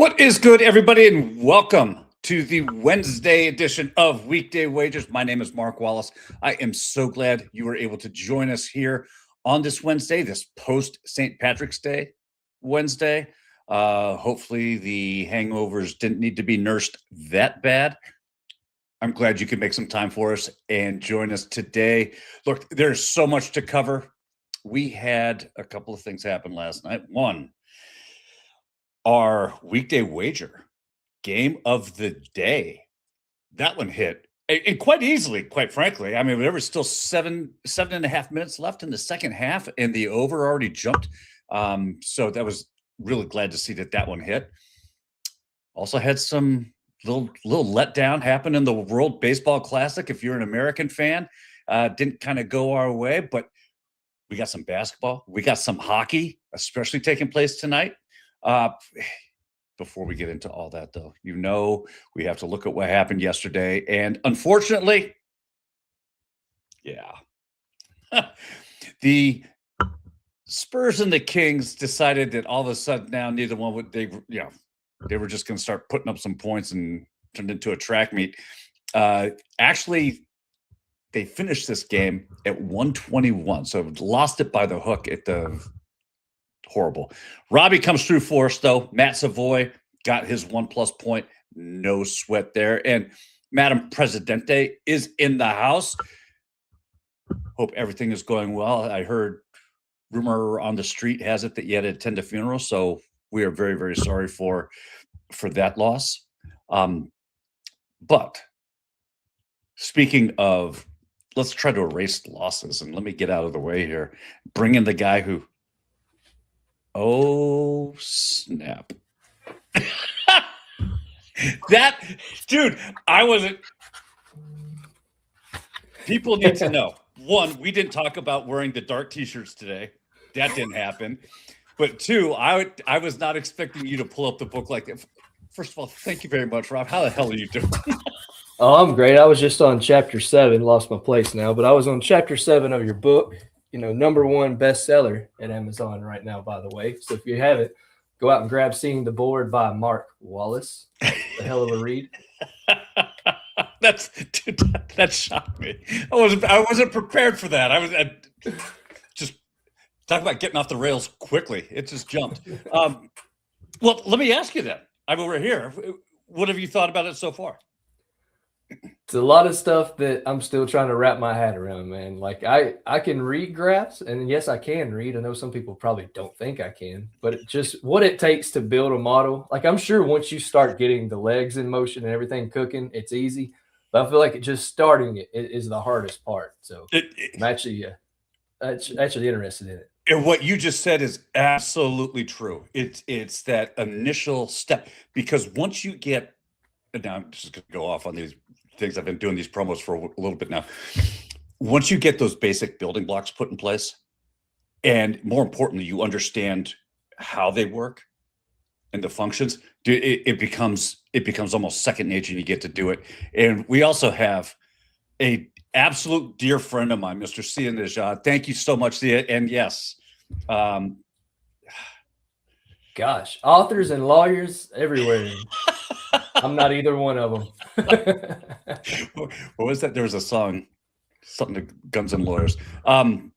What is good, everybody, and welcome to the Wednesday edition of Weekday Wagers. My name is Mark Wallace. I am so glad you were able to join us here on this Wednesday, this post-St. Patrick's Day Wednesday. Hopefully the hangovers didn't need to be nursed that bad. I'm glad you could make some time for us and join us today. Look, there's so much to cover. We had a couple of things happen last night. One, our weekday wager game of the day, that one hit and quite easily, quite frankly. I mean, there was still seven and a half minutes left in the second half, and the over already jumped. So that was really glad to see that one hit. Also had some little letdown happen in the World Baseball Classic. If you're an American fan, didn't kind of go our way, but we got some basketball. We got some hockey, especially taking place tonight. Before we get into all that, though, we have to look at what happened yesterday. And unfortunately, the Spurs and the Kings decided that all of a sudden now neither one would, they were just going to start putting up some points and turned into a track meet. Actually, they finished this game at 121. So lost it by the hook at the horrible. Robbie comes through for us, though. Matt Savoy got his 1+ point. No sweat there. And Madam Presidente is in the house. Hope everything is going well. I heard rumor on the street has it that you had to attend a funeral. So we are very, very sorry for that loss. But speaking of, let's try to erase losses, and let me get out of the way here. Bring in the guy who, oh, snap. That, dude, I wasn't. People need to know. One, we didn't talk about wearing the dark t-shirts today. That didn't happen. But two, I was not expecting you to pull up the book like that. First of all, thank you very much, Rob. How the hell are you doing? Oh, I'm great. I was just on chapter 7, lost my place now, but I was on chapter 7 of your book. #1 bestseller at Amazon right now, by the way. So if you have it, go out and grab Seeing the Board by Mark Wallace. A hell of a read. That shocked me. I wasn't prepared for that. I just talk about getting off the rails quickly. It just jumped. Well, let me ask you then. I mean, we're here. What have you thought about it so far? It's a lot of stuff that I'm still trying to wrap my head around, man. Like I can read graphs, and yes, I can read. I know some people probably don't think I can, but just what it takes to build a model. Like I'm sure once you start getting the legs in motion and everything cooking, it's easy. But I feel like just starting it is the hardest part. So I'm actually interested in it. And what you just said is absolutely true. It's that initial step, because once you get, now I'm just going to go off on these things. I've been doing these promos for a little bit now. Once you get those basic building blocks put in place, and more importantly, you understand how they work and the functions, it becomes almost second nature, and you get to do it. And we also have a absolute dear friend of mine, Mr. Sia Najad. Thank you so much, Sia. And yes, gosh, authors and lawyers everywhere. I'm not either one of them. What was that? There was a song, something to Guns and Lawyers. And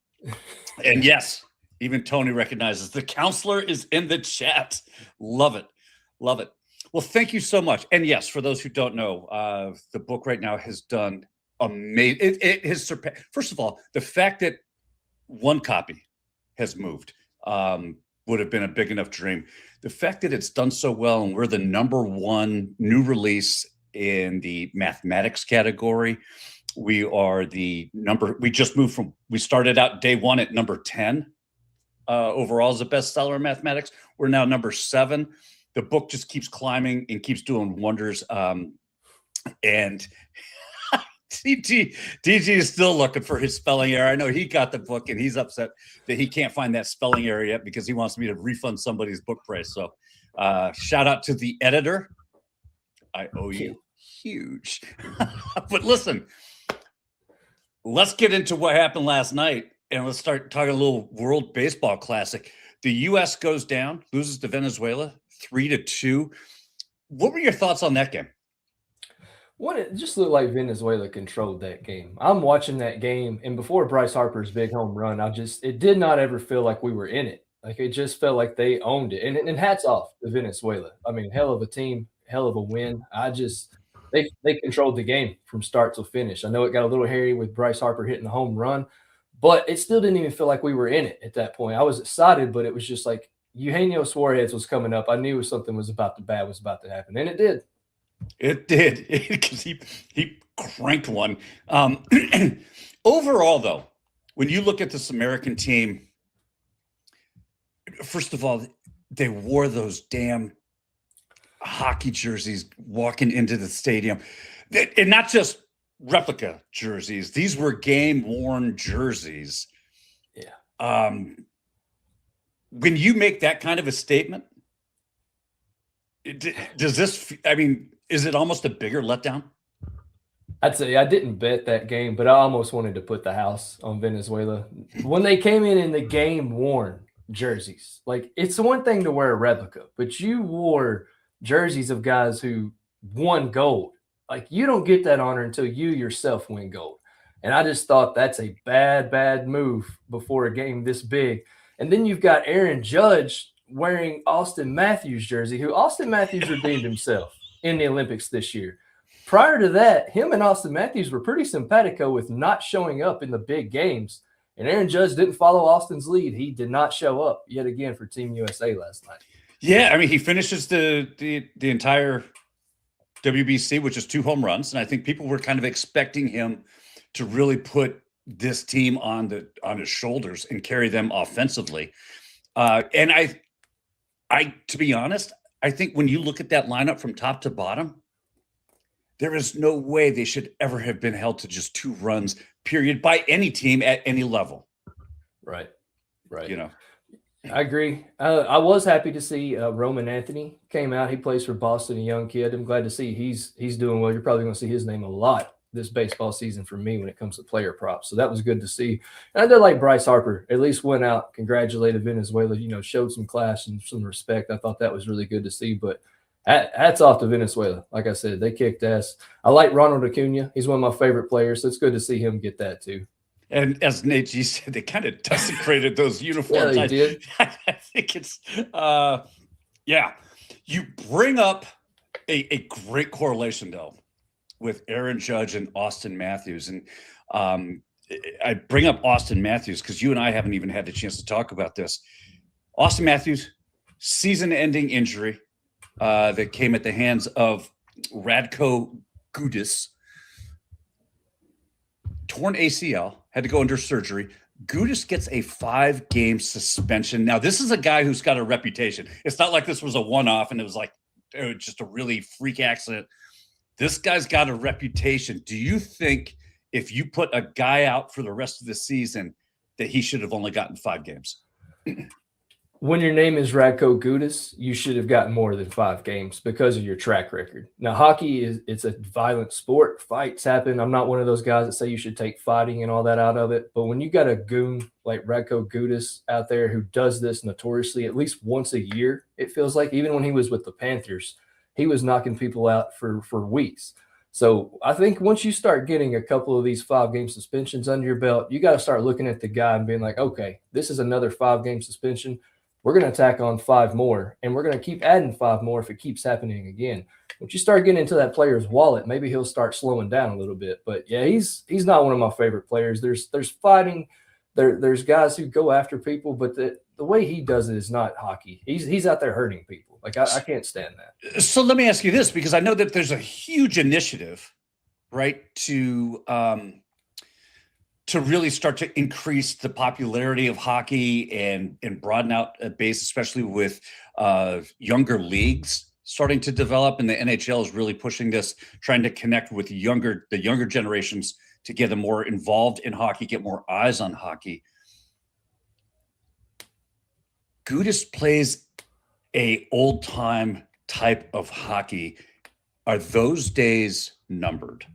yes, even Tony recognizes the counselor is in the chat. Love it. Love it. Well, thank you so much. And yes, for those who don't know, the book right now has done amazing. It has surpassed. First of all, the fact that one copy has moved would have been a big enough dream. The fact that it's done so well, and we're the #1 new release in the mathematics category. We are we just moved we started out day 1 at number 10 overall as a bestseller in mathematics. We're now number 7. The book just keeps climbing and keeps doing wonders. And DG is still looking for his spelling error. I know he got the book and he's upset that he can't find that spelling error yet because he wants me to refund somebody's book price. So shout out to the editor. I owe you huge. But listen, let's get into what happened last night, and let's start talking a little World Baseball Classic. The U.S. goes down, loses to Venezuela 3-2. What were your thoughts on that game? What it just looked like Venezuela controlled that game. I'm watching that game, and before Bryce Harper's big home run, it did not ever feel like we were in it. Like it just felt like they owned it. And hats off to Venezuela. I mean, hell of a team, hell of a win. They controlled the game from start to finish. I know it got a little hairy with Bryce Harper hitting the home run, but it still didn't even feel like we were in it at that point. I was excited, but it was just like Eugenio Suarez was coming up. I knew something was about to happen, and it did. It did, because he cranked one. Overall, though, when you look at this American team, first of all, they wore those damn hockey jerseys walking into the stadium, and not just replica jerseys. These were game-worn jerseys. Yeah. When you make that kind of a statement, does this? I mean, is it almost a bigger letdown? I'd say I didn't bet that game, but I almost wanted to put the house on Venezuela when they came in the game-worn jerseys. Like, it's one thing to wear a replica, but you wore jerseys of guys who won gold. Like, you don't get that honor until you yourself win gold. And I just thought that's a bad move before a game this big. And then you've got Aaron Judge wearing Austin Matthews' jersey, who Austin Matthews redeemed himself in the Olympics this year. Prior to that, him and Austin Matthews were pretty simpatico with not showing up in the big games. And Aaron Judge didn't follow Austin's lead. He did not show up yet again for Team USA last night. Yeah, I mean, he finishes the entire WBC, which is 2 home runs, and I think people were kind of expecting him to really put this team on his shoulders and carry them offensively. And I, to be honest, I think when you look at that lineup from top to bottom, there is no way they should ever have been held to just 2 runs, period, by any team at any level. Right. You know, I agree. I was happy to see Roman Anthony came out. He plays for Boston, a young kid. I'm glad to see he's doing well. You're probably going to see his name a lot this baseball season for me when it comes to player props. So that was good to see. And I did like Bryce Harper. At least went out, congratulated Venezuela, showed some class and some respect. I thought that was really good to see. But hats off to Venezuela. Like I said, they kicked ass. I like Ronald Acuna. He's one of my favorite players, so it's good to see him get that too. And as Nate G said, they kind of desecrated those uniforms. Yeah, they did. I think it's, yeah. You bring up a great correlation, though, with Aaron Judge and Austin Matthews. And I bring up Austin Matthews because you and I haven't even had the chance to talk about this. Austin Matthews, season-ending injury that came at the hands of Radko Gudas. Torn ACL, had to go under surgery. Gudas gets a 5-game suspension. Now, this is a guy who's got a reputation. It's not like this was a one-off and it was like just a really freak accident. This guy's got a reputation. Do you think if you put a guy out for the rest of the season that he should have only gotten 5 games? When your name is Radko Gudas, you should have gotten more than 5 games because of your track record. Now, hockey it's a violent sport. Fights happen. I'm not one of those guys that say you should take fighting and all that out of it. But when you got a goon like Radko Gudas out there who does this notoriously at least once a year, it feels like, even when he was with the Panthers, he was knocking people out for weeks. So I think once you start getting a couple of these 5-game suspensions under your belt, you got to start looking at the guy and being like, okay, this is another 5-game suspension. We're going to tack on 5 more, and we're going to keep adding 5 more if it keeps happening again. Once you start getting into that player's wallet, maybe he'll start slowing down a little bit. But yeah, he's not one of my favorite players. There's fighting. There's guys who go after people, but the way he does it is not hockey. He's out there hurting people. Like I can't stand that. So let me ask you this, because I know that there's a huge initiative, right, to really start to increase the popularity of hockey and broaden out a base, especially with younger leagues starting to develop. And the NHL is really pushing this, trying to connect with the younger generations to get them more involved in hockey, get more eyes on hockey. Gudas plays a old-time type of hockey. Are those days numbered?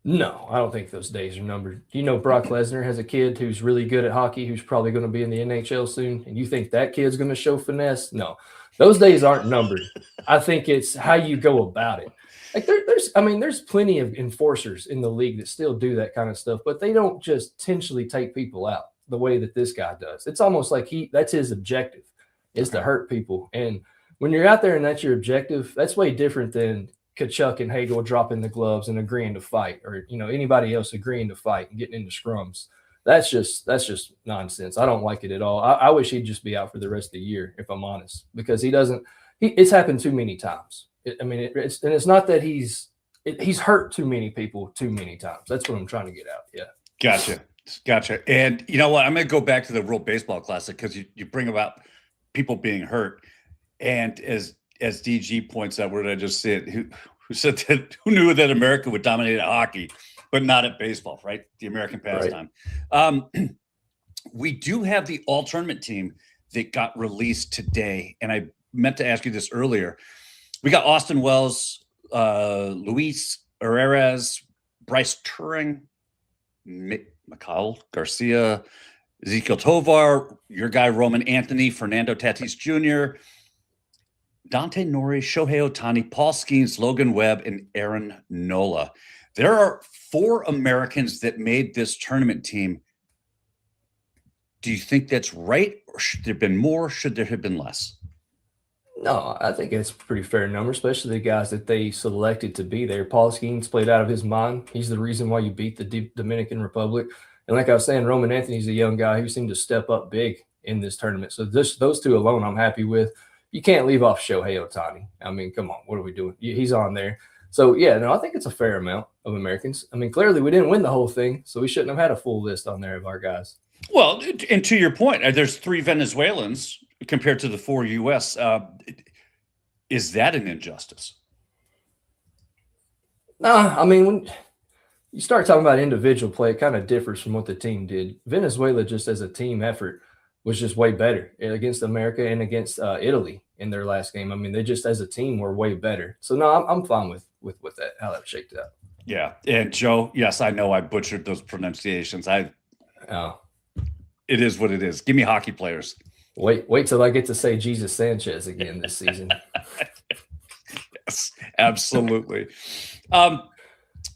No, I don't think those days are numbered. Brock Lesnar has a kid who's really good at hockey, who's probably going to be in the NHL soon, and you think that kid's going to show finesse? No. Those days aren't numbered. I think it's how you go about it. Like there's plenty of enforcers in the league that still do that kind of stuff, but they don't just intentionally take people out the way that this guy does. It's almost like that's his objective is to hurt people. And when you're out there and that's your objective, that's way different than Kachuk and Hagel dropping the gloves and agreeing to fight, or anybody else agreeing to fight and getting into scrums. That's just nonsense. I don't like it at all. I wish he'd just be out for the rest of the year, if I'm honest, because it's happened too many times. It's not that he's hurt too many people too many times. That's what I'm trying to get out. Yeah. Gotcha. And you know what? I'm going to go back to the World Baseball Classic because you bring about people being hurt. And as DG points out, where did I just say it? Who said that? Who knew that America would dominate at hockey, but not at baseball, right? The American pastime. Right. We do have the all tournament team that got released today. And I meant to ask you this earlier. We got Austin Wells, Luis Herrera, Bryce Turing, Mikhail Garcia, Ezekiel Tovar, your guy Roman Anthony, Fernando Tatis Jr., Dante Nori, Shohei Ohtani, Paul Skeens, Logan Webb, and Aaron Nola. There are 4 Americans that made this tournament team. Do you think that's right? Or should there have been more? Should there have been less? No, I think it's a pretty fair number, especially the guys that they selected to be there. Paul Skeens played out of his mind. He's the reason why you beat the Dominican Republic. And like I was saying, Roman Anthony's a young guy who seemed to step up big in this tournament. So those 2 alone I'm happy with. You can't leave off Shohei Ohtani. I mean, come on, what are we doing? He's on there. So, yeah, no, I think it's a fair amount of Americans. I mean, clearly we didn't win the whole thing, so we shouldn't have had a full list on there of our guys. Well, and to your point, there's 3 Venezuelans compared to the 4 U.S. Is that an injustice? I mean, when you start talking about individual play, it kind of differs from what the team did. Venezuela, just as a team effort, was just way better against America and against Italy in their last game. I mean, they just as a team were way better. So, no, I'm fine with that, how that shaked out. Yeah. And, Joe, yes, I know I butchered those pronunciations. It is what it is. Give me hockey players. Wait till I get to say Jesus Sanchez again this season. Yes, absolutely. Well,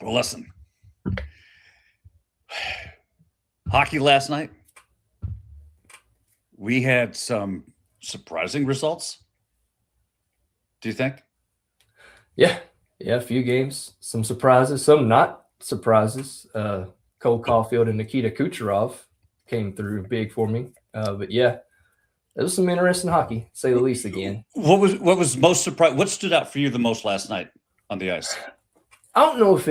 listen. Hockey last night. We had some surprising results. Do you think? Yeah, a few games, some surprises, some not surprises. Cole Caulfield and Nikita Kucherov came through big for me. But yeah, it was some interesting hockey, to say the least. Again, what was most surprising? What stood out for you the most last night on the ice? I don't know if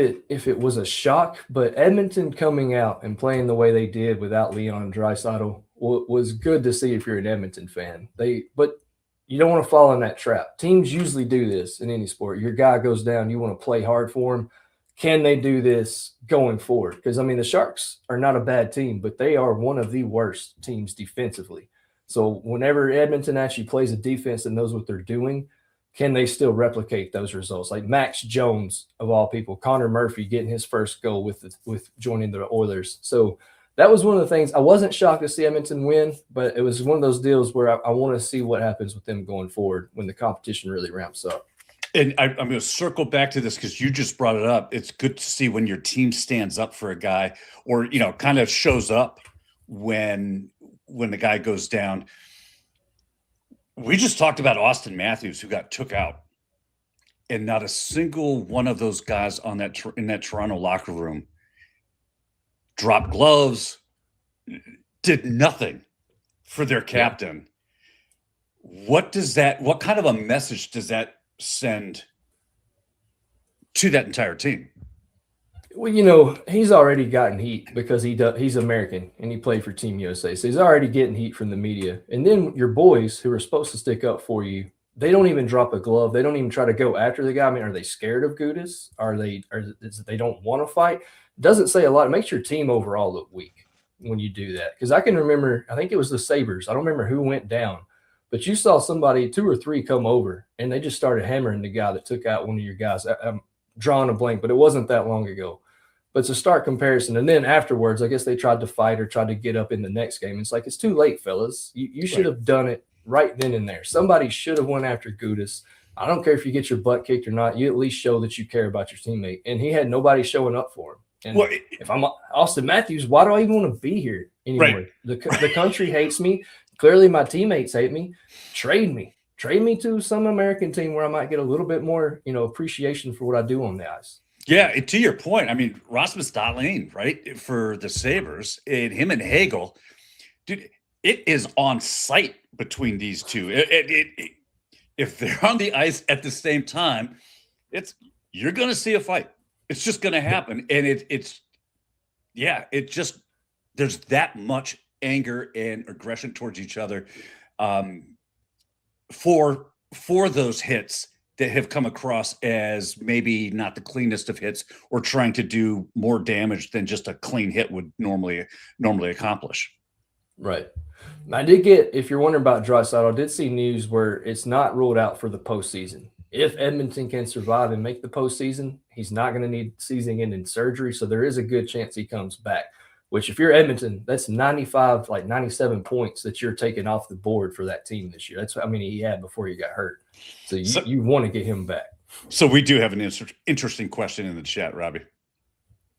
it was a shock, but Edmonton coming out and playing the way they did without Leon Draisaitl was good to see if you're an Edmonton fan. But you don't want to fall in that trap. Teams usually do this in any sport. Your guy goes down, you want to play hard for him. Can they do this going forward? Because, I mean, the Sharks are not a bad team, but they are one of the worst teams defensively. So whenever Edmonton actually plays a defense that knows what they're doing, can they still replicate those results? Like Max Jones, of all people, Connor Murphy getting his first goal with joining the Oilers. So that was one of the things. I wasn't shocked to see Edmonton win, but it was one of those deals where I want to see what happens with them going forward when the competition really ramps up. And I'm going to circle back to this because you just brought it up. It's good to see when your team stands up for a guy or, kind of shows up when the guy goes down. We just talked about Austin Matthews, who got took out, and not a single one of those guys in that Toronto locker room dropped gloves, did nothing for their captain. Yeah. What kind of a message does that send to that entire team? Well, he's already gotten heat because he's American and he played for Team USA. So he's already getting heat from the media. And then your boys who are supposed to stick up for you, they don't even drop a glove. They don't even try to go after the guy. I mean, are they scared of Gudas? They don't want to fight? It doesn't say a lot. It makes your team overall look weak when you do that. Because I can remember, I think it was the Sabres. I don't remember who went down, but you saw somebody, 2 or 3 come over and they just started hammering the guy that took out one of your guys. I'm drawing a blank, but it wasn't that long ago. But it's a stark comparison. And then afterwards, I guess they tried to fight or tried to get up in the next game. It's like, it's too late, fellas. You should have done it right then and there. Somebody should have went after Gudis. I don't care if you get your butt kicked or not. You at least show that you care about your teammate. And he had nobody showing up for him. And if I'm Austin Matthews, why do I even want to be here anymore? Right. The country hates me. Clearly, my teammates hate me. Trade me. Trade me to some American team where I might get a little bit more, appreciation for what I do on the ice. Yeah, to your point, I mean, Rasmus Dahlin, right, for the Sabres, and him and Hagel, dude, it is on site between these two. If they're on the ice at the same time, you're going to see a fight. It's just going to happen, and there's that much anger and aggression towards each other for those hits that have come across as maybe not the cleanest of hits, or trying to do more damage than just a clean hit would normally accomplish. Right. I did get, if you're wondering about Draisaitl, I did see news where it's not ruled out for the postseason. If Edmonton can survive and make the postseason, he's not going to need season-ending surgery, so there is a good chance he comes back, which if you're Edmonton, that's 97 points that you're taking off the board for that team this year. That's how many he had before he got hurt. So you want to get him back. So we do have an interesting question in the chat, Robbie.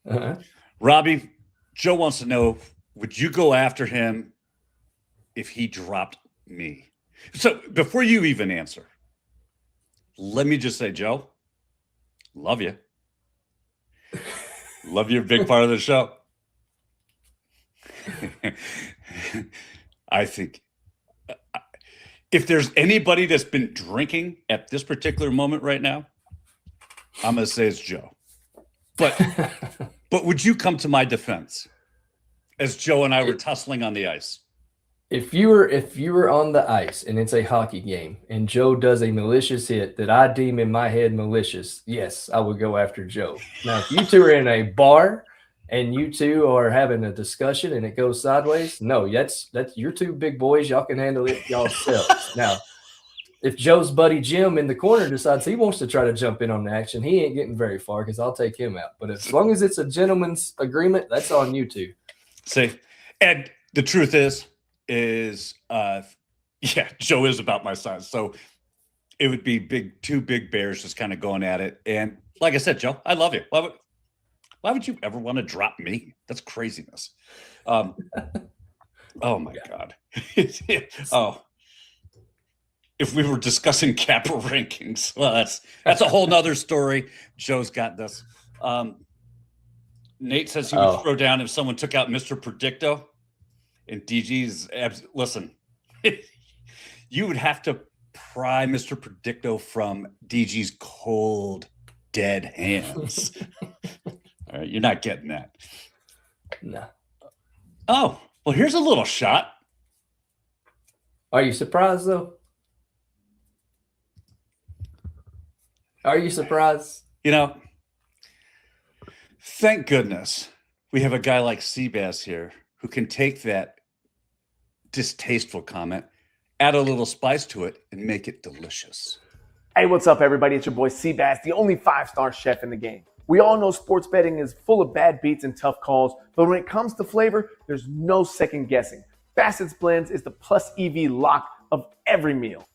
Uh-huh. Robbie, Joe wants to know, would you go after him if he dropped me? So before you even answer, let me just say, Joe, love you. Love you, a big part of the show. I think if there's anybody that's been drinking at this particular moment right now, I'm going to say it's Joe. But would you come to my defense as Joe and I were tussling on the ice? If you were on the ice and it's a hockey game and Joe does a malicious hit that I deem in my head malicious, yes, I would go after Joe. Now, if you two are in a bar and you two are having a discussion and it goes sideways, no, that's you're two big boys. Y'all can handle it yourselves. Now, if Joe's buddy Jim in the corner decides he wants to try to jump in on the action, he ain't getting very far because I'll take him out. But as long as it's a gentleman's agreement, that's on you two. See, and the truth is Joe is about my size. So it would be two big bears just kind of going at it. And like I said, Joe, I love you. Why would you ever want to drop me? That's craziness. Oh my God. Oh, if we were discussing Kappa rankings, well, that's a whole nother story. Joe's got this. Nate says he would throw down if someone took out Mr. Predicto. And DG's listen, you would have to pry Mr. Predicto from DG's cold, dead hands. All right, you're not getting that. No. Oh, well, here's a little shot. Are you surprised, though? Are you surprised? Thank goodness we have a guy like Seabass here who can take that distasteful comment, add a little spice to it, and make it delicious. Hey, what's up, everybody? It's your boy Seabass, the only 5-star chef in the game. We all know sports betting is full of bad beats and tough calls, but when it comes to flavor, there's no second guessing. Bassett's Blends is the plus EV lock of every meal.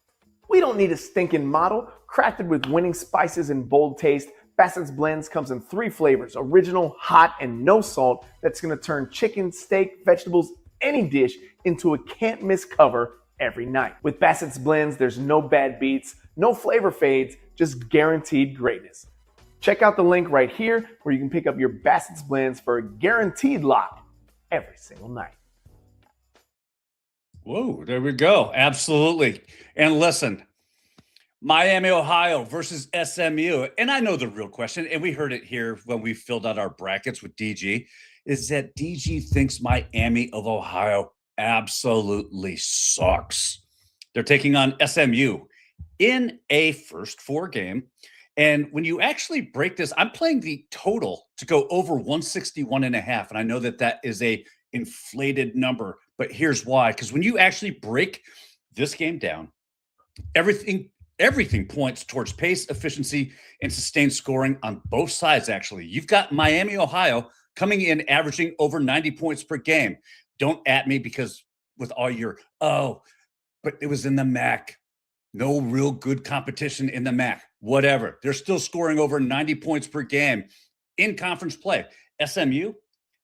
We don't need a stinking model. Crafted with winning spices and bold taste, Bassett's Blends comes in 3 flavors, original, hot, and no salt, that's going to turn chicken, steak, vegetables, any dish into a can't-miss cover every night. With Bassett's Blends, there's no bad beats, no flavor fades, just guaranteed greatness. Check out the link right here where you can pick up your Bassett's Blends for a guaranteed lock every single night. Whoa, there we go. Absolutely. And listen, Miami, Ohio versus SMU. And I know the real question, and we heard it here when we filled out our brackets with DG, is that DG thinks Miami of Ohio absolutely sucks. They're taking on SMU in a first 4 game. And when you actually break this, I'm playing the total to go over 161.5. And I know that is a inflated number, but here's why. Because when you actually break this game down, everything points towards pace, efficiency, and sustained scoring on both sides, actually. You've got Miami, Ohio coming in averaging over 90 points per game. Don't at me because with all your, but it was in the MAC. No real good competition in the MAC. Whatever. They're still scoring over 90 points per game in conference play. SMU,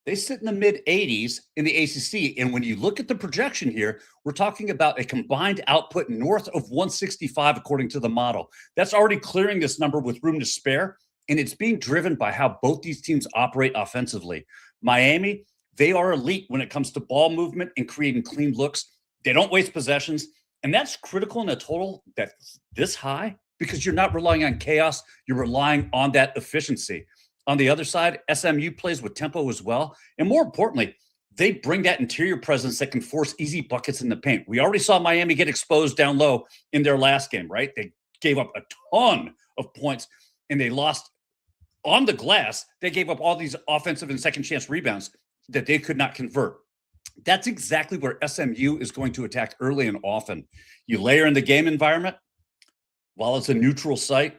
they sit in the mid-80s in the ACC. And when you look at the projection here, we're talking about a combined output north of 165 according to the model. That's already clearing this number with room to spare. And it's being driven by how both these teams operate offensively. Miami, they are elite when it comes to ball movement and creating clean looks. They don't waste possessions. And that's critical in a total that's this high because you're not relying on chaos. You're relying on that efficiency. On the other side, SMU plays with tempo as well. And more importantly, they bring that interior presence that can force easy buckets in the paint. We already saw Miami get exposed down low in their last game, right? They gave up a ton of points and they lost on the glass. They gave up all these offensive and second chance rebounds that they could not convert. That's exactly where SMU is going to attack early and often. You layer in the game environment. While it's a neutral site,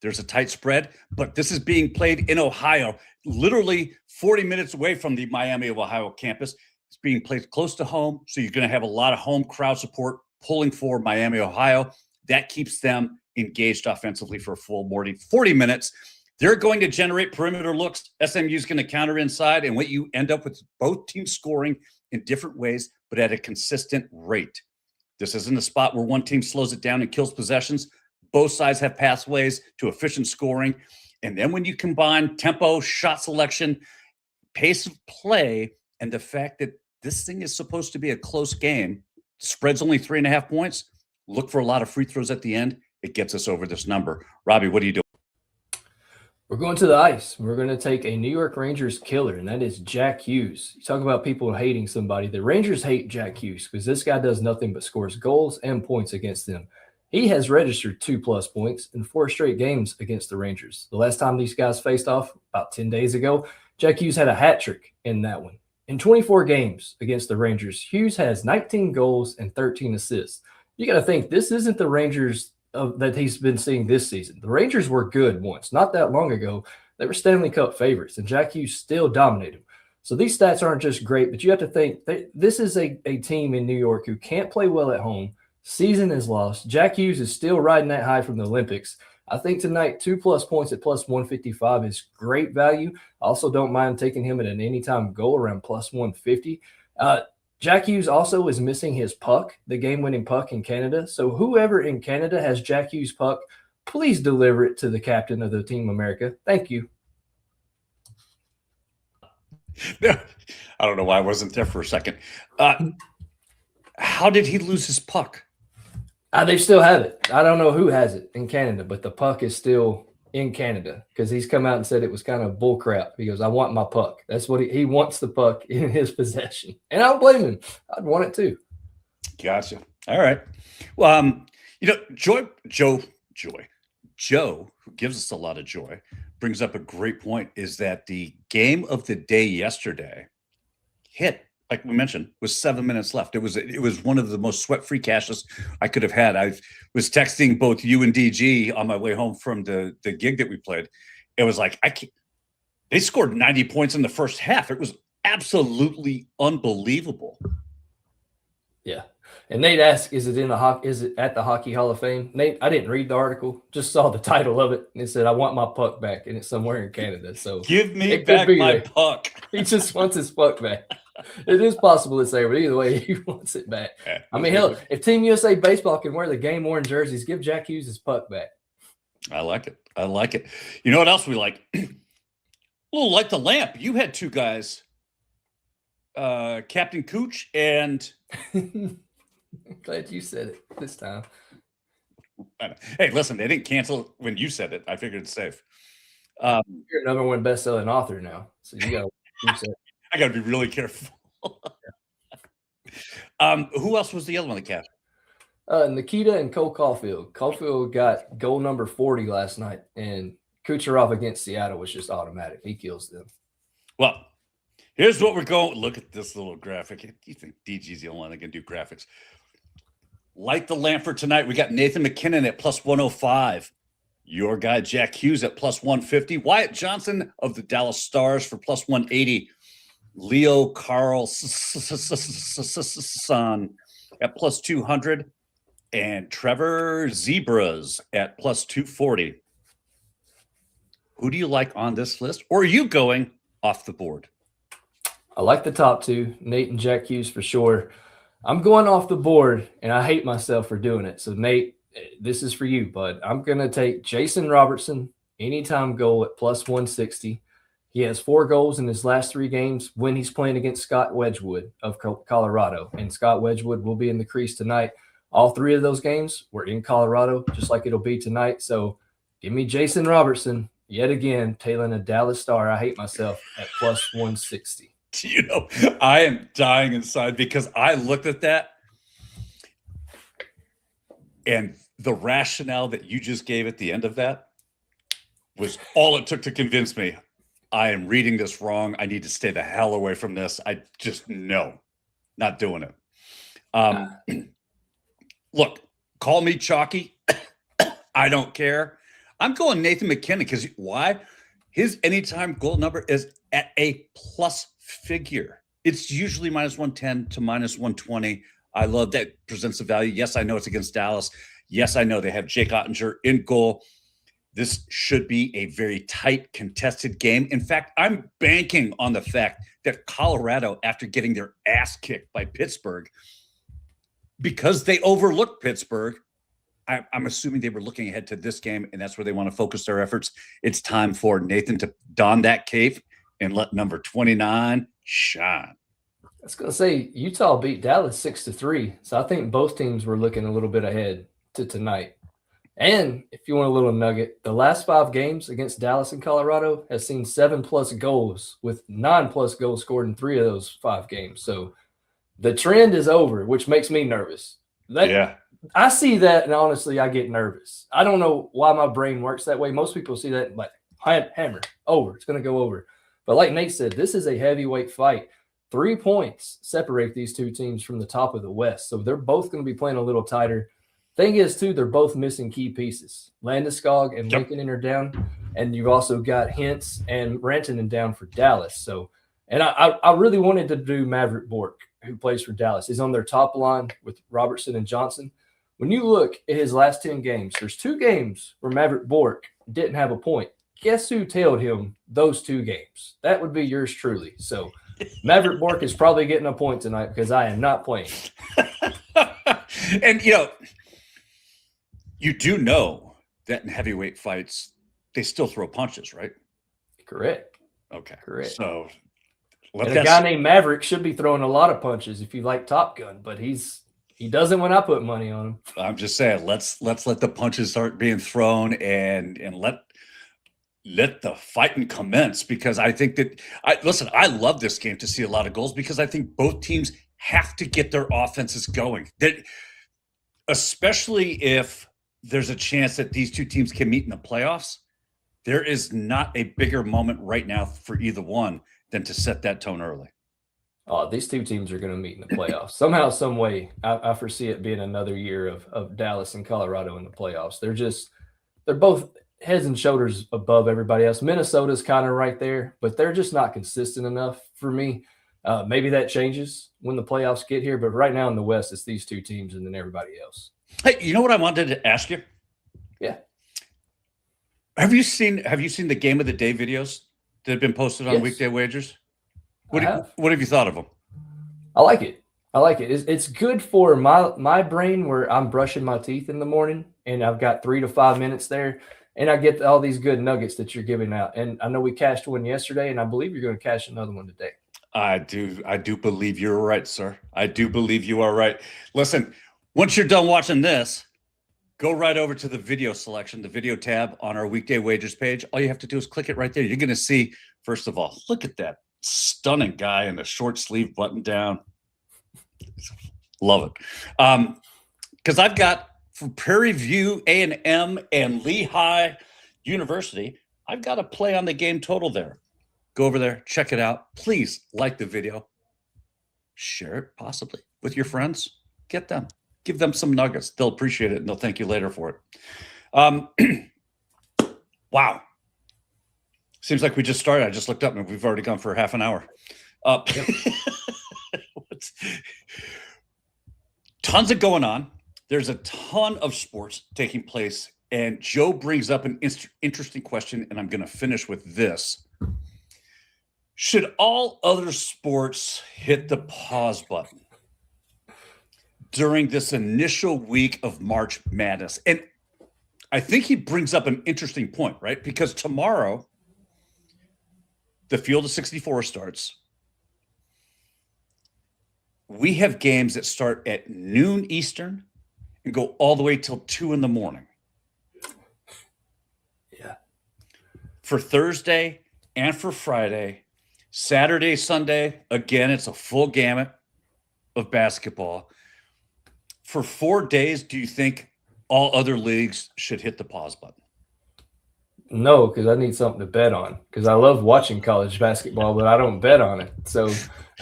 there's a tight spread, but this is being played in Ohio, literally 40 minutes away from the Miami of Ohio campus. It's being played close to home, so you're going to have a lot of home crowd support pulling for Miami, Ohio. That keeps them engaged offensively for a full 40 minutes. They're going to generate perimeter looks. SMU is going to counter inside, and what you end up with both teams scoring in different ways, but at a consistent rate. This isn't a spot where one team slows it down and kills possessions. Both sides have pathways to efficient scoring. And then when you combine tempo, shot selection, pace of play, and the fact that this thing is supposed to be a close game, spread's only 3.5 points, look for a lot of free throws at the end. It gets us over this number. Robbie, what are you doing? We're going to the ice. We're going to take a New York Rangers killer, and that is Jack Hughes. You talk about people hating somebody. The Rangers hate Jack Hughes because this guy does nothing but scores goals and points against them. He has registered 2+ points in 4 straight games against the Rangers. The last time these guys faced off, about 10 days ago, Jack Hughes had a hat trick in that one. In 24 games against the Rangers, Hughes has 19 goals and 13 assists. You got to think this isn't the Rangers that he's been seeing this season. The Rangers were good once, not that long ago. They were Stanley Cup favorites, and Jack Hughes still dominated them. So these stats aren't just great, but you have to think this is a team in New York who can't play well at home. Season is lost. Jack Hughes is still riding that high from the Olympics. I think tonight 2+ points at +155 is great value. I also don't mind taking him at an anytime goal around +150. Jack Hughes also is missing his puck, the game-winning puck in Canada. So whoever in Canada has Jack Hughes' puck, please deliver it to the captain of the Team America. Thank you. I don't know why I wasn't there for a second. How did he lose his puck? They still have it. I don't know who has it in Canada, but the puck is still in Canada because he's come out and said it was kind of bull crap. He goes, I want my puck. That's what he wants, the puck in his possession. And I don't blame him. I'd want it too. Gotcha. All right. Well, Joe, who gives us a lot of joy, brings up a great point, is that the game of the day yesterday hit, like we mentioned, with 7 minutes left. It was one of the most sweat-free cashes I could have had. I was texting both you and DG on my way home from the gig that we played. It was like, they scored 90 points in the first half. It was absolutely unbelievable. Yeah. And Nate asked, is it at the Hockey Hall of Fame? Nate, I didn't read the article, just saw the title of it. And it said, I want my puck back. And it's somewhere in Canada. So give me back my puck. He just wants his puck back. It is possible to say, but either way, he wants it back. I mean, hell, if Team USA Baseball can wear the game-worn jerseys, give Jack Hughes his puck back. I like it. You know what else we like? A little like the lamp. You had 2 guys, Captain Cooch and... Glad you said it this time. Hey, listen, they didn't cancel when you said it. I figured it's safe. You're a #1 best-selling author now, so you got to I got to be really careful. Who else was the other one that capped? Nikita and Cole Caulfield. Caulfield got goal number 40 last night, and Kucherov against Seattle was just automatic. He kills them. Well, here's what we're going. Look at this little graphic. You think DG's the only one that can do graphics? Light the lamp for tonight. We got Nathan McKinnon at +105. Your guy Jack Hughes at +150. Wyatt Johnson of the Dallas Stars for +180. Leo Carlson at +200. and Trevor Zebras at plus 240. Who do you like on this list? Or are you going off the board? I like the top two, Nate and Jack Hughes for sure. I'm going off the board, and I hate myself for doing it. So, Nate, this is for you, bud. I'm going to take Jason Robertson, anytime goal at plus 160. He has 4 goals in his last 3 games when he's playing against Scott Wedgwood of Colorado. And Scott Wedgwood will be in the crease tonight. All 3 of those games were in Colorado, just like it'll be tonight. So give me Jason Robertson, yet again, tailing a Dallas Star. I hate myself at plus 160. You know, I am dying inside because I looked at that and the rationale that you just gave at the end of that was all it took to convince me I am reading this wrong. I need to stay the hell away from this. I just, no, not doing it. Look, call me chalky. I don't care. I'm going Nathan McKinnon because why? His anytime goal number is at a plus figure. It's usually minus 110 to minus 120. I love that presents a value. Yes, I know it's against Dallas. Yes, I know they have Jake Ottinger in goal. This should be a very tight, contested game. In fact, I'm banking on the fact that Colorado, after getting their ass kicked by Pittsburgh, because they overlooked Pittsburgh, I'm assuming they were looking ahead to this game, and that's where they want to focus their efforts. It's time for Nathan to don that cape and let number 29 shine. I was going to say, Utah beat Dallas 6-3, so I think both teams were looking a little bit ahead to tonight. And if you want a little nugget, the last 5 games against Dallas and Colorado has seen 7+ goals, with 9+ goals scored in 3 of those 5 games. So the trend is over, which makes me nervous. Yeah. I see that, and honestly, I get nervous. I don't know why my brain works that way. Most people see that like hammer, over. It's going to go over. But like Nate said, this is a heavyweight fight. 3 points separate these 2 teams from the top of the West. So they're both going to be playing a little tighter. Thing is, too, they're both missing key pieces. Landeskog and Lincoln are down. And you've also got Hintz and Rantanen down for Dallas. So, and I really wanted to do Maverick Bork, who plays for Dallas. He's on their top line with Robertson and Johnson. When you look at his last 10 games, there's 2 games where Maverick Bork didn't have a point. Guess who tailed him those 2 games? That would be yours truly. So Maverick Bork is probably getting a point tonight because I am not playing. And, you know, you do know that in heavyweight fights, they still throw punches, right? Correct. Okay. Correct. So and a guy named Maverick should be throwing a lot of punches if you like Top Gun, but he doesn't when I put money on him. I'm just saying, let's let the punches start being thrown and let the fighting commence, because I think that I love this game to see a lot of goals because I think both teams have to get their offenses going. That especially if there's a chance that these 2 teams can meet in the playoffs, there is not a bigger moment right now for either one than to set that tone early. Oh, these 2 teams are going to meet in the playoffs. Somehow, some way, I foresee it being another year of Dallas and Colorado in the playoffs. They're both heads and shoulders above everybody else. Minnesota's kind of right there, but they're just not consistent enough for me. Maybe that changes when the playoffs get here, but right now in the West, it's these 2 teams and then everybody else. Hey, you know what I wanted to ask you? Yeah. Have you seen the game of the day videos that have been posted on Weekday Wagers? What have you thought of them? I like it. It's good for my brain where I'm brushing my teeth in the morning and I've got 3 to 5 minutes there and I get all these good nuggets that you're giving out. And I know we cashed one yesterday and I believe you're going to cash another one today. I do believe you're right, sir. I do believe you are right. Listen, once you're done watching this, go right over to the video selection, the video tab on our Weekday Wagers page. All you have to do is click it right there. You're going to see, first of all, look at that stunning guy in the short sleeve button down. Love it. Because I've got from Prairie View A&M and Lehigh University, I've got a play on the game total there. Go over there, check it out. Please like the video. Share it possibly with your friends. Get them. Give them some nuggets. They'll appreciate it, and they'll thank you later for it. Wow. Seems like we just started. I just looked up, and we've already gone for half an hour. Tons of going on. there's a ton of sports taking place, and Joe brings up an interesting question, and I'm going to finish with this. Should all other sports hit the pause button during this initial week of March Madness? And I think he brings up an interesting point, right? Because tomorrow, the field of 64 starts. We have games that start at noon Eastern and go all the way till 2 a.m. Yeah. For Thursday and for Friday, Saturday, Sunday, again, it's a full gamut of basketball. For 4 days, do you think all other leagues should hit the pause button? No, because I need something to bet on. Because I love watching college basketball, but I don't bet on it. So,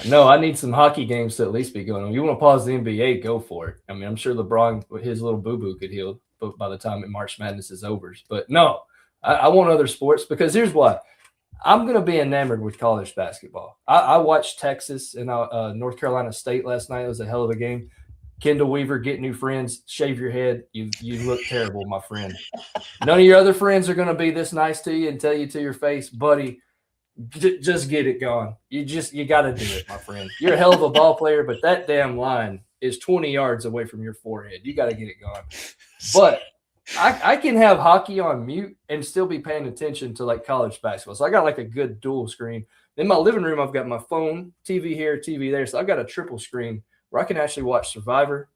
no, I need some hockey games to at least be going on. You want to pause the NBA, go for it. I mean, I'm sure LeBron, his little boo-boo could heal by the time March Madness is over. But no, I want other sports because here's why. I'm going to be enamored with college basketball. I watched Texas and North Carolina State last night. It was a hell of a game. Kendall Weaver, get new friends, shave your head. You look terrible, my friend. None of your other friends are going to be this nice to you and tell you to your face, buddy, just get it gone. You got to do it, my friend. You're a hell of a ball player, but that damn line is 20 yards away from your forehead. You got to get it gone. But I can have hockey on mute and still be paying attention to like college basketball. So I got like a good dual screen. In my living room, I've got my phone, TV here, TV there. So I've got a triple screen where I can actually watch Survivor,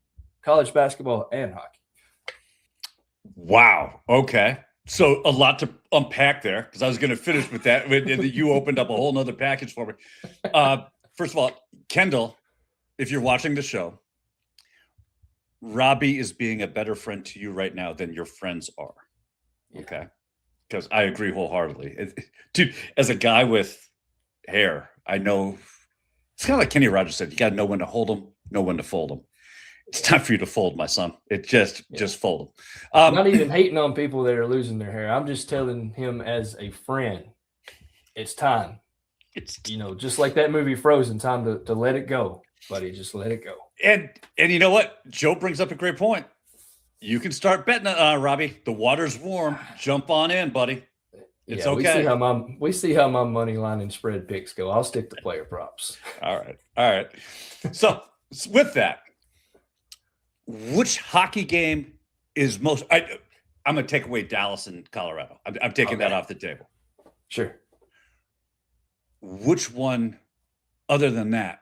college basketball, and hockey. Wow. Okay. So a lot to unpack there because I was going to finish with that. You opened up a whole nother package for me. First of all, Kendall, if you're watching the show, Robbie is being a better friend to you right now than your friends are. Okay. Because I agree wholeheartedly. Dude, as a guy with hair, I know it's kind of like Kenny Rogers said, you got to know when to hold them, know when to fold them. It's time for you to fold, my son. It just fold them. I'm not even hating on people that are losing their hair. I'm just telling him as a friend, it's time. It's, just like that movie Frozen, time to let it go, buddy. Just let it go. And you know what? Joe brings up a great point. You can start betting, Robbie. The water's warm. Jump on in, buddy. It's okay. We see how my money line and spread picks go. I'll stick to player props. All right. So with that, which hockey game is most? I'm going to take away Dallas and Colorado. I'm taking that off the table. Sure. Which one, other than that,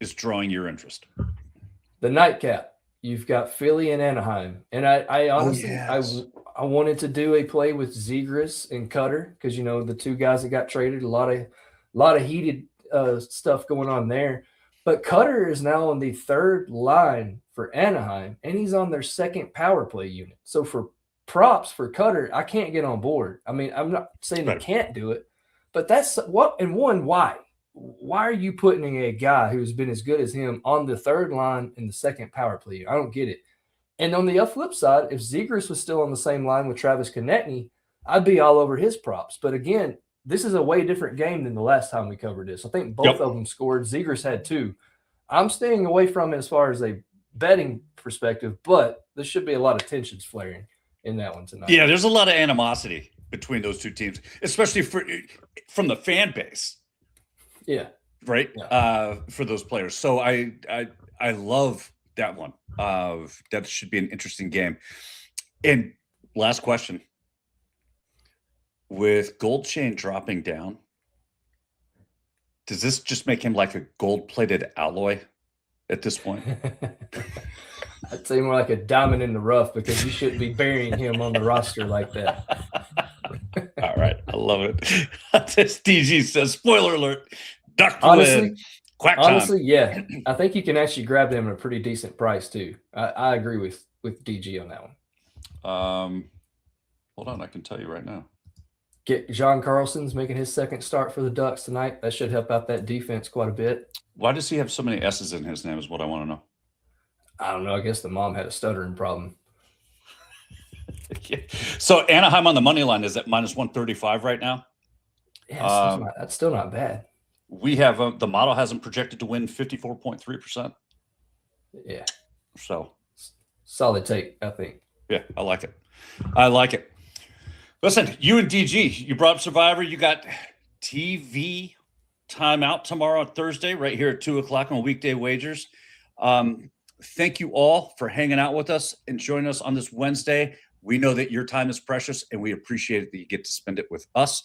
is drawing your interest? The nightcap. You've got Philly and Anaheim, and I honestly I wanted to do a play with Zegras and Cutter because the two guys that got traded, a lot of heated stuff going on there. But Cutter is now on the third line for Anaheim, and he's on their second power play unit. So for props for Cutter, I can't get on board. I mean, I'm not saying they can't do it, but that's what. And one, why? Why are you putting a guy who's been as good as him on the third line in the second power play? I don't get it. And on the flip side, if Zegras was still on the same line with Travis Konechny, I'd be all over his props. But again, this is a way different game than the last time we covered this. I think both of them scored. Zegras had 2. I'm staying away from it as far as a betting perspective, but there should be a lot of tensions flaring in that one tonight. Yeah, there's a lot of animosity between those two teams, especially from the fan base. Yeah. Right. Yeah. For those players. So I love that one. That should be an interesting game. And last question. With Gold Chain dropping down, does this just make him like a gold-plated alloy at this point? I'd say more like a diamond in the rough because you shouldn't be burying him on the roster like that. All right. I love it. This DG says, spoiler alert. Honestly, time. yeah. I think you can actually grab them at a pretty decent price too. I agree with DG on that one. Hold on, I can tell you right now. Get John Carlson's making his second start for the Ducks tonight. That should help out that defense quite a bit. Why does he have so many S's in his name is what I want to know. I don't know. I guess the mom had a stuttering problem. Yeah. So Anaheim on the money line is at -135 right now. Yeah, that's still not bad. We have the model has them projected to win 54.3%. Yeah. So Solid take, I think. Yeah, I like it. I like it. Listen, you and DG, you brought up Survivor. You got TV timeout tomorrow on Thursday, right here at 2:00 on Weekday Wagers. Thank you all for hanging out with us and joining us on this Wednesday. We know that your time is precious, and we appreciate it that you get to spend it with us.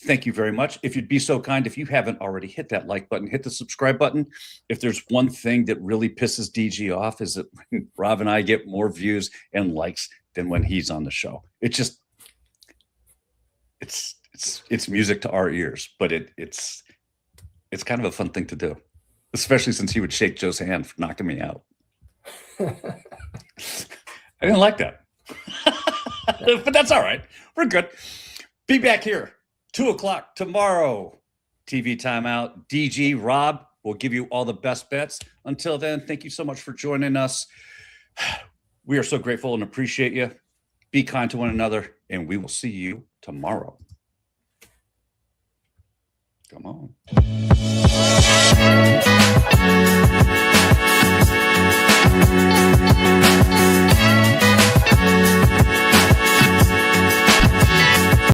Thank you very much. If you'd be so kind, if you haven't already, hit that like button, hit the subscribe button. If there's one thing that really pisses DG off is that Rob and I get more views and likes than when he's on the show. It's music to our ears, but it's kind of a fun thing to do, especially since he would shake Joe's hand for knocking me out. I didn't like that. But that's all right. We're good. Be back here 2:00 tomorrow. TV timeout. DG, Rob will give you all the best bets. Until then, thank you so much for joining us. We are so grateful and appreciate you. Be kind to one another, and we will see you tomorrow. Come on.